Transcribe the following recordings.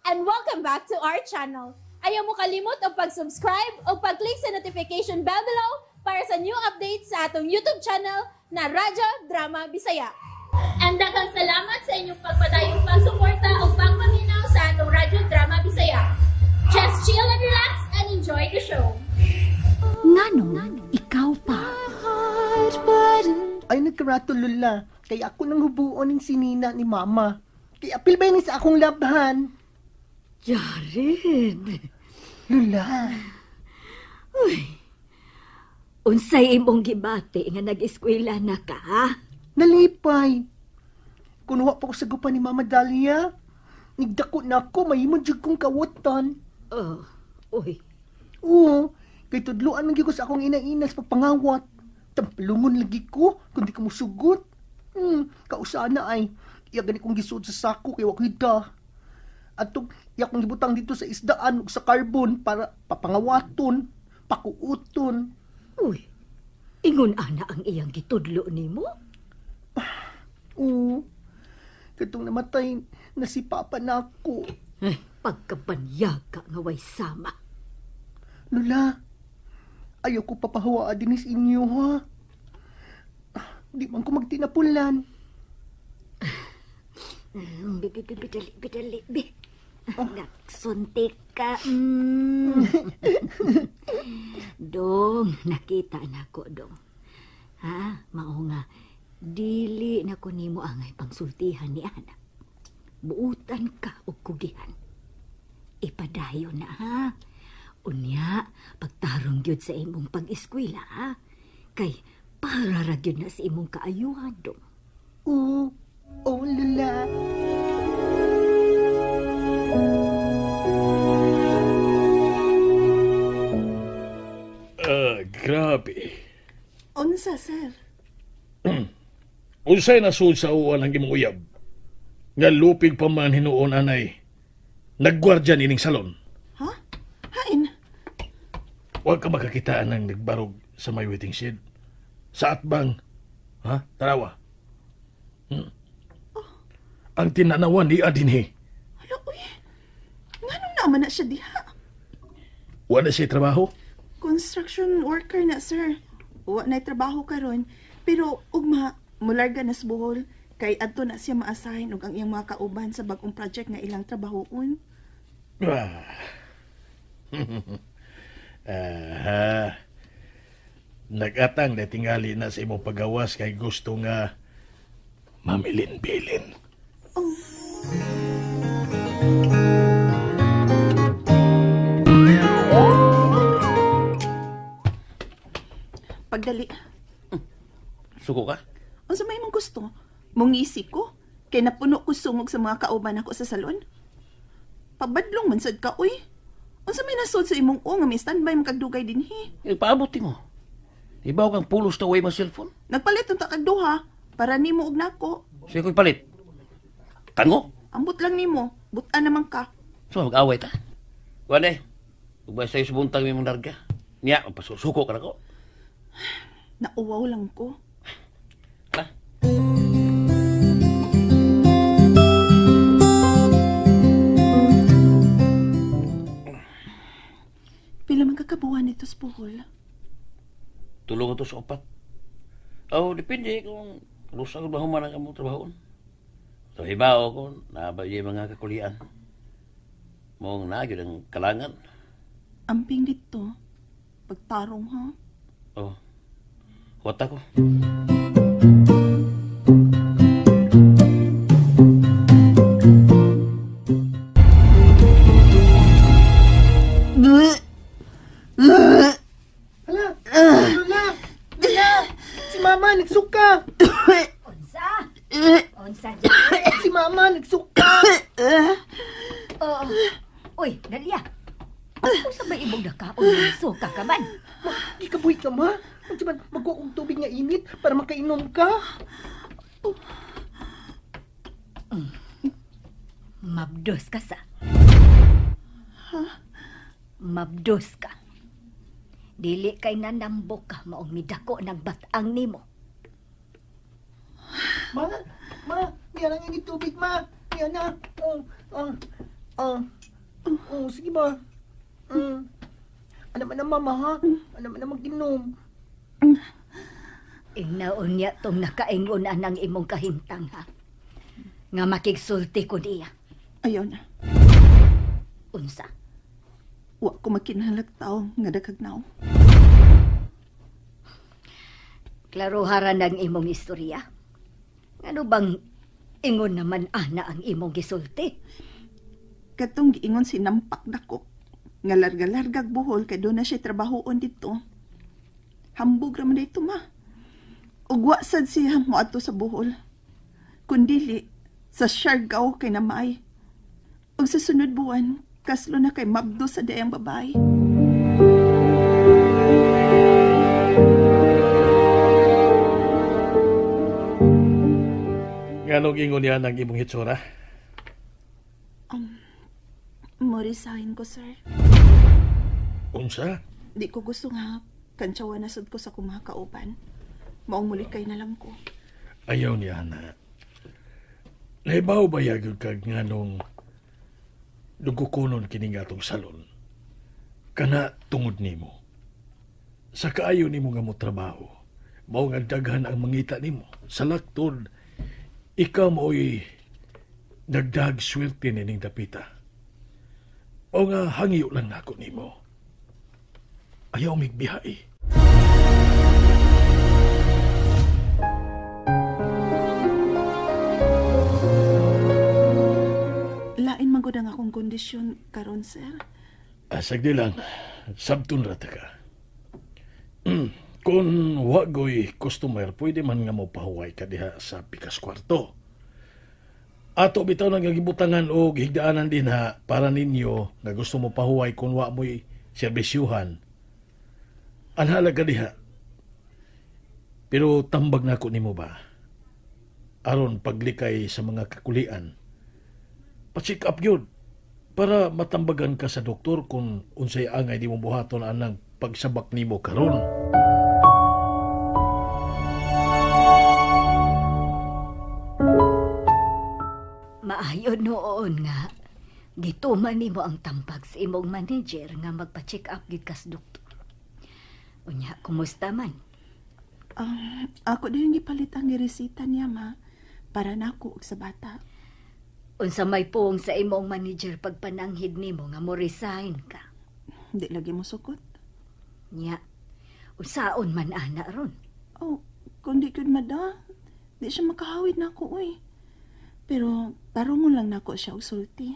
and welcome back to our channel. Ayaw mo kalimot o pag-subscribe o pag-click sa notification bell below para sa new updates sa atong YouTube channel na Radyo Drama Bisaya. And daghang salamat sa inyong pagpadayong pagsuporta o pagpaminaw sa atong Radyo Drama Bisaya. Just chill and relax and enjoy the show. Ngano, ikaw pa. Ay, nagkarato, Lula. Kaya ako nang hubuon ng sinina ni Mama. Kaya apil ba sa akong labhan? Jared. Lula. Uy. Unsay imong gibati nga nag-eskwela na ka, ha? Nalipay. Kunuha pa ko sa gupa ni Mama Dalia. Nigdako na ako, mahimod jud kong kawatan. Uy. Oo, kay tudluan lagi ko sa akong ina-inas pagpangawat. Tampalungon lagi ko, kundi ka mo sugot. Kausana ay, iya gani kong gisud sa sako kay wakwida. At iya kong gibutang dito sa isdaan ug sa carbon para papangawaton, pakuuton. Uy. Ingon ana ang iyang gitudlo nimo? Oo. Katong namatay, nasipapa na ako. Pagkapanyaga nga way sama. Lula, ayaw ko papahawa din sa inyo, ha? Di man ko magtinapulan. Bidali. Nagsuntik ka. Dong, nakita na ko, Dong. Ha? Mao nga, dili na ko nimo angay pangsultihan ni Ana. Buutan ka o kugihan. Ipadayo na, ha? Unya, pagtarong gyud sa imong pag-eskwela, ha? Kay, para ra gyud na sa imong kaayuhan, Dong. Oo, Lula. Grabe. Unsa, sir? Unsay nasud sa uwan ang imong uyab? Nga lupig pa man hinuon anay. Naggwardya nining salon. Ha? Hain? Huwag ka makakitaan ng nagbarog sa may waiting shed. Sa atbang. Ha? Tarawa. Ang tinanawan ni Adinhe. Hala, uy. Nganong naman na siya diha? Wala siya trabaho? Construction worker na, sir. Wa na'y trabaho karon, pero ugma, mularga na sa Bohol, kay adto na siya ma-assign ug ang iyang mga kauban sa bagong project nga ilang trabahoon. Nagatang na tingali na sa imong pagawas kay gusto nga mamilin-bilin. Pagdali. Suko ka? Unsa may mong gusto? Mungisi ko? Kay napuno ko sungog sa mga kauban ako sa salon? Pabadlong man sad ka, uy. Unsa may nasod sa imong nga may standby magkagdugay dinhi? Ipaabuti mo. Ibaw kang pulos na way mo cellphone. Nagpalit unta kag duha para nimo og nako. Sige ko'y palit. Tango? Ambot lang nimo, buta naman ka. So, mag-away ta. Wane, ubay sa'yo sa buntang may mong larga. Niya, magpasusuko ka na ko. Nauwaw lang ko. Ha? Pila man kakabuhan nito sa Bohol? Tulong ito sa upat. Depende kung lusang ba humanang ka mong trabahoon. So, hibaw ko, nabay mga kakulian. Mong nagyod ang kalangan. Amping dito. Pagtarong, ha? Huwat ako. Lula! Si Mama, nagsuka! Unsa dyan? Si Mama, nagsuka! Uy, Dalia. Ako sa may ibong nakaon ng suka ka man. Ikabuhi ka, Ma. Magkuha kong tubig nga init para makainom ka. Mabdos ka sa. Mabdos ka. Dili kay nanambok ka maong midako ng batang nimo. Ma, yan ang init tubig, Ma. Yan na. Oh, sige ba? Ano man ang mama, ha? Ano man ang mag-inom? Ingnaon niya tong nakaingon anang imong kahimtang, ha? Nga makigsulti ko niya. Ayaw na. Unsa? Wa ko makinhalagtaw nga dagagnaw. Klaroharan ang imong istorya. Ano bang ingon naman ana ang imong gisulti? Katong giingon si Nampak dako nga larga-largag buhol kay doon na siya trabahoon dito. Hambog raman dito ma. Ug wa sad siya moadto sa buhol. Kundili sa Siargao kay namay. Ug sa sunod buwan kaslo na kay mabdo sa dayang babae. Nganong ingon niya ng imong hitsura? Mo-resign ko, sir. Unsa? Di ko gusto nga kantsawa na sad ko sa kumakauban. Maong mulikay na lang ko. Ayaw niya na. Nahibaw ba yagod kag nganong dugukunon kini nga tong salon? Kana tungod nimo. Sa kaayo nimo nga mo trabaho, mao nga daghan ang mangita nimo. Sa laktod, ikaw mo'y nagdag swerte nining dapita. O nga hangyo lang nako nimo. Ayaw migbihay. Lain man gud ang akong kondisyon karon, sir. Sagdi lang, sabtun rata ka. Kung wagoy customer, pwede man nga mo pahuway ka diha sa pikas kwarto. Ato bitaw nang gibutangan o gihigdaanan din ha para ninyo nga gusto mo pahuway kung wa mo'y serbisyuhan. Anhalaga diha. Pero tambag na ko nimo ba? Aron paglikay sa mga kakulian. Pa-check up yun para matambagan ka sa doktor kung unsay angay di mo buhaton anang pagsabak nimo karon. Maayo noon nga, gituman nimo ang tampag sa imong manager nga magpa-check up gid kas doktor. Unya, kumusta man? Ako din gipalit ang giresita niya, ma, para nako ug sa bata. Unsa may puong sa imong manager pagpananghid nimo nga mo resign ka? Di lagi mo sukot. Nya, unsaon man ana ron? Oh, kung di gud mada, di siya makahawid nako oy. Pero tarungon lang nako siya og sulti.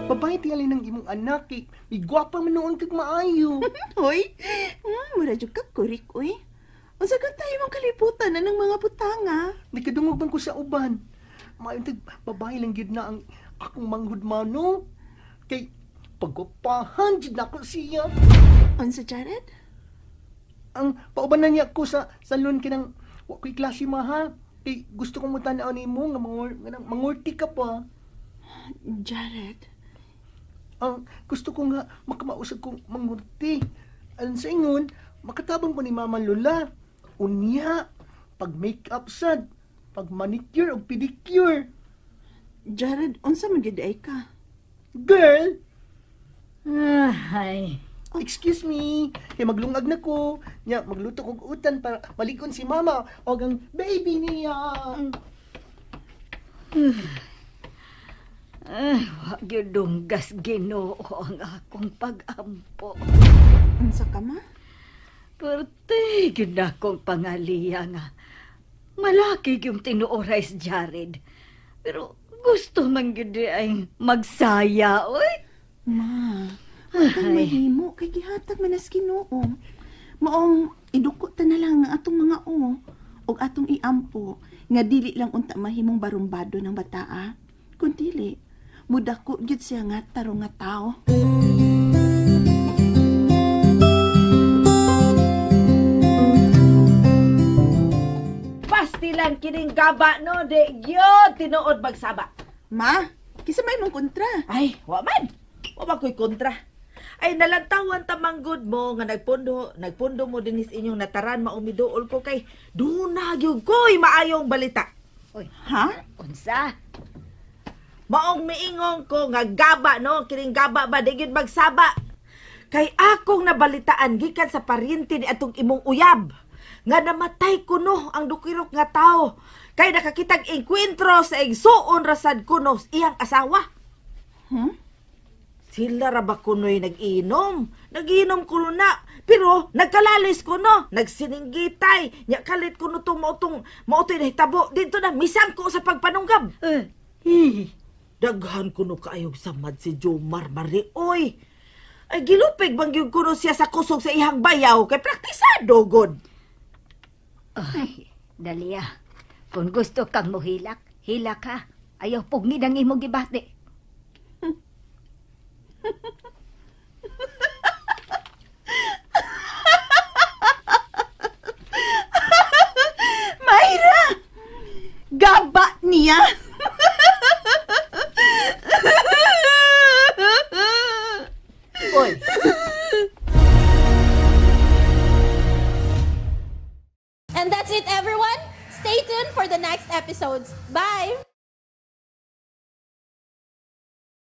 Babae tingali ng imong anak, eh. May gwapa man noon kag maayo. Hoy, mura jud ka kurik oy. Unsa ka tayo mong kalibutan na ng mga butanga? May kadungog man ko sa uban. Maayon tag babae lang gyud na ang akong manghudmano. Kay pagwapahan jud na ko siya. Unsa, Jared? Ang paubanan niya ko sa salon kinang wa ko'y klase maha. Kay gusto kong mutanaw nimo nga mangurti ka pa. Jared, Ang gusto ko nga makamausag kong mangurti. Alam sa ingon, makatabang ko ni Mama Lola. Unya, pag make-up sad, pag manicure o pedicure. Jared, unsa man gid ay ka? Girl, Ay, excuse me. Kay maglungag na ko. Nya, magluto kong utan para malikon si Mama o ang baby niya. wag yun dunggas Ginoo ang akong pag-ampo. Unsa ka, ma? Perte, yun akong pangaliya nga. Malaki yung tinuoray si Jared. Pero gusto man yun ay magsaya, oy. Ma, ang mahimo kay gihatag manas Ginoo. Maong idukot ta na lang ang atong mga og atong iampo nga dili lang unta mahimong barumbado ng bataa. Kun dili, mudako gyud siya nga tarong nga tao. Pastilan kining gaba no de gyud tinuod magsaba. Ma, kisa may mong kontra. Ay, wa man. Wa man ko'y kontra. Ay nalantawan tamanggod mo nga nagpundo mo dinis inyong nataran maumiduol ko kay duna gyud ko'y maayong balita. Oy, Ha? unsa? Maong miingon ko nga gaba no, kining gaba ba di gyud magsaba. Kay akong nabalitaan gikan sa paryente ni atong imong uyab nga namatay kuno ang dukirok nga tao. Kay nakakitag enkwentro sa igsuon rasad kuno iyang asawa. Sila ra ba kuno'y nag-inom? Nag-inom kuno na. Pero nagkalalis kuno. Nagsininggitay. Nya kalit kuno itong mautoy na hitabo. Dito na misang ko sa pagpanunggab. Daghan kuno kaayog samad si Jomar Marioy. Ay gilupig bang yung kuno siya sa kusog sa ihang bayaw. Kay praktisado god. Ay, Dalia. Kung gusto kang mohilak, hilak ka. Ayaw pugni ng imong gibati. Mayra! Gaba niya! Oy. And that's it, everyone. Stay tuned for the next episodes. Bye!